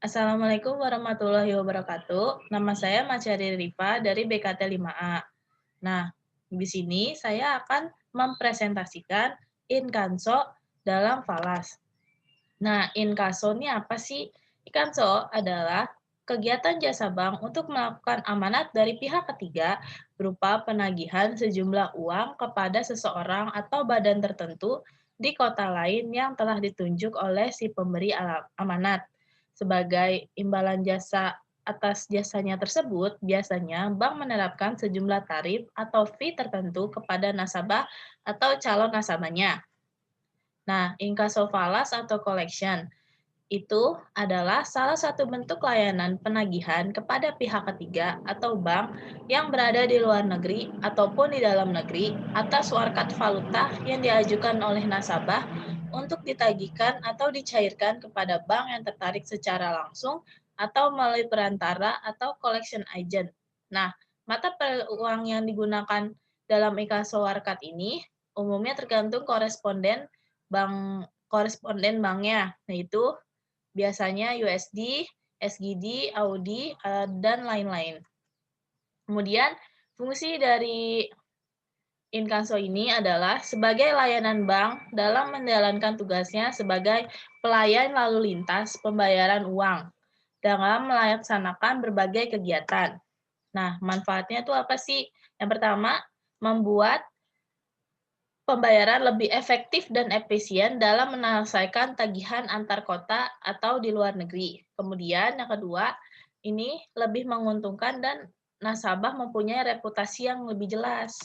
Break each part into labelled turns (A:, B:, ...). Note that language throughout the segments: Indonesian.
A: Assalamualaikum warahmatullahi wabarakatuh. Nama saya Masyari Rifa dari BKT 5A. Nah, di sini saya akan mempresentasikan inkanso dalam falas. Nah, inkaso ini apa sih? Inkaso adalah kegiatan jasa bank untuk melakukan amanat dari pihak ketiga berupa penagihan sejumlah uang kepada seseorang atau badan tertentu di kota lain yang telah ditunjuk oleh si pemberi amanat. Sebagai imbalan jasa atas jasanya tersebut, biasanya bank menerapkan sejumlah tarif atau fee tertentu kepada nasabah atau calon nasabahnya. Nah, inkaso falas atau collection itu adalah salah satu bentuk layanan penagihan kepada pihak ketiga atau bank yang berada di luar negeri ataupun di dalam negeri atas warkat valuta yang diajukan oleh nasabah untuk ditagihkan atau dicairkan kepada bank yang tertarik secara langsung atau melalui perantara atau collection agent. Nah, mata uang yang digunakan dalam inkaso warkat ini umumnya tergantung koresponden banknya, yaitu biasanya USD, SGD, AUD, dan lain-lain. Kemudian, fungsi dari inkaso ini adalah sebagai layanan bank dalam menjalankan tugasnya sebagai pelayan lalu lintas pembayaran uang dalam melaksanakan berbagai kegiatan. Nah, manfaatnya itu apa sih? Yang pertama, membuat pembayaran lebih efektif dan efisien dalam menyelesaikan tagihan antar kota atau di luar negeri. Kemudian yang kedua, ini lebih menguntungkan dan nasabah mempunyai reputasi yang lebih jelas.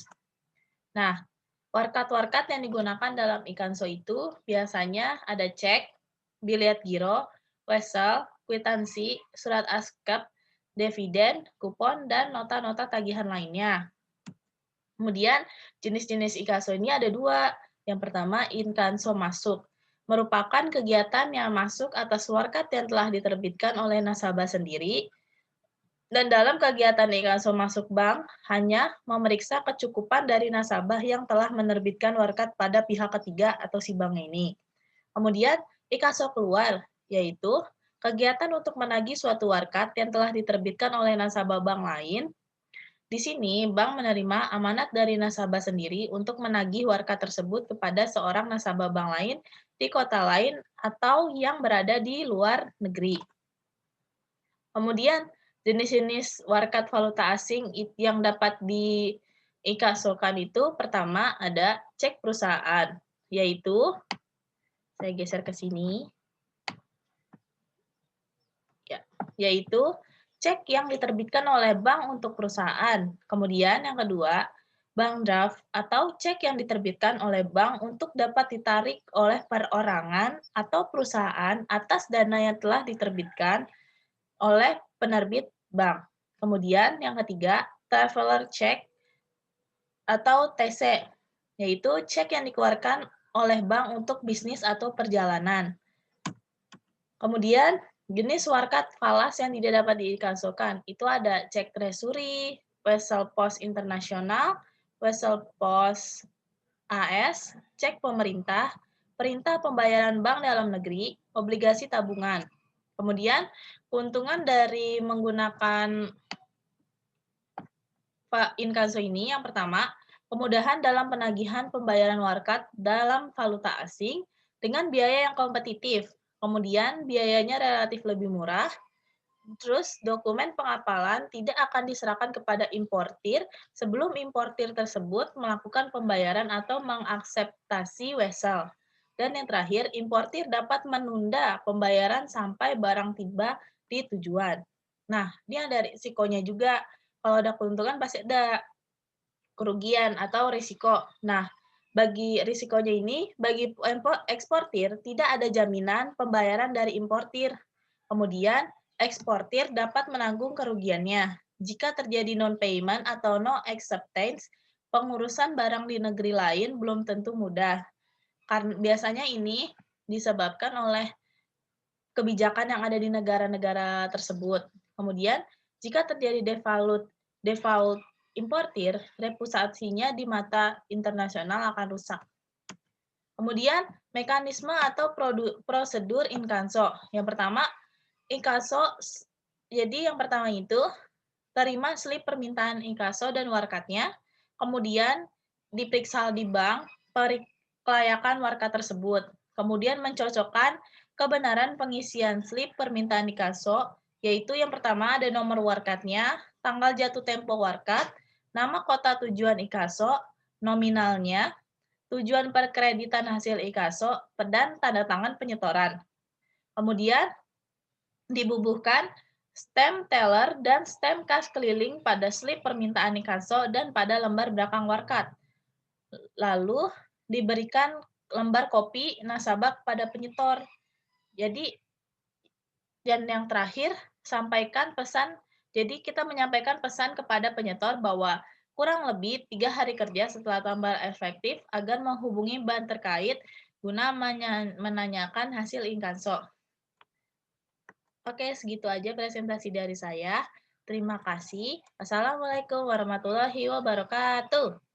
A: Nah, warkat-warkat yang digunakan dalam inkanso itu biasanya ada cek, biliet giro, wesel, kwitansi, surat askep, dividen, kupon, dan nota-nota tagihan lainnya. Kemudian jenis-jenis inkaso ini ada dua. Yang pertama, inkanso masuk. Merupakan kegiatan yang masuk atas warkat yang telah diterbitkan oleh nasabah sendiri. Dan dalam kegiatan inkaso masuk bank, hanya memeriksa kecukupan dari nasabah yang telah menerbitkan warkat pada pihak ketiga atau si bank ini. Kemudian, inkaso keluar, yaitu kegiatan untuk menagih suatu warkat yang telah diterbitkan oleh nasabah bank lain. Di sini, bank menerima amanat dari nasabah sendiri untuk menagih warkat tersebut kepada seorang nasabah bank lain di kota lain atau yang berada di luar negeri. Kemudian, jenis-jenis warkat valuta asing yang dapat diinkasokan itu pertama ada cek perusahaan, yaitu, saya geser ke sini, yaitu cek yang diterbitkan oleh bank untuk perusahaan. Kemudian yang kedua, bank draft atau cek yang diterbitkan oleh bank untuk dapat ditarik oleh perorangan atau perusahaan atas dana yang telah diterbitkan oleh penerbit bank. Kemudian yang ketiga, traveler check atau TC, yaitu cek yang dikeluarkan oleh bank untuk bisnis atau perjalanan. Kemudian jenis warkat falas yang tidak dapat diinkasokan itu ada cek treasury, wesel pos internasional, wesel pos AS, cek pemerintah, perintah pembayaran bank dalam negeri, obligasi tabungan. Kemudian keuntungan dari menggunakan inkaso ini yang pertama, kemudahan dalam penagihan pembayaran warkat dalam valuta asing dengan biaya yang kompetitif. Kemudian biayanya relatif lebih murah. Terus dokumen pengapalan tidak akan diserahkan kepada importir sebelum importir tersebut melakukan pembayaran atau mengakseptasi wesel. Dan yang terakhir, importir dapat menunda pembayaran sampai barang tiba di tujuan. Nah, ini ada risikonya juga. Kalau ada keuntungan pasti ada kerugian atau risiko. Nah, bagi risikonya ini, bagi eksportir tidak ada jaminan pembayaran dari importir. Kemudian, eksportir dapat menanggung kerugiannya. Jika terjadi non-payment atau no acceptance, pengurusan barang di negeri lain belum tentu mudah. Karena biasanya ini disebabkan oleh kebijakan yang ada di negara-negara tersebut. Kemudian, jika terjadi default importir, reputasinya di mata internasional akan rusak. Kemudian, mekanisme atau prosedur inkanso. Yang pertama, Inkaso, jadi yang pertama itu, terima slip permintaan inkaso dan warkatnya, kemudian diperiksa di bank kelayakan warkat tersebut, kemudian mencocokkan kebenaran pengisian slip permintaan inkaso, yaitu yang pertama ada nomor warkatnya, tanggal jatuh tempo warkat, nama kota tujuan inkaso, nominalnya, tujuan perkreditan hasil inkaso, dan tanda tangan penyetoran. Kemudian dibubuhkan stem teller dan stem kas keliling pada slip permintaan inkaso dan pada lembar belakang warkat. Lalu diberikan lembar kopi nasabah pada penyetor. Jadi, dan yang terakhir, sampaikan pesan. Jadi kita menyampaikan pesan kepada penyetor bahwa kurang lebih 3 hari kerja setelah tambal efektif agar menghubungi bank terkait guna menanyakan hasil inkaso. Oke, segitu aja presentasi dari saya. Terima kasih. Wassalamualaikum warahmatullahi wabarakatuh.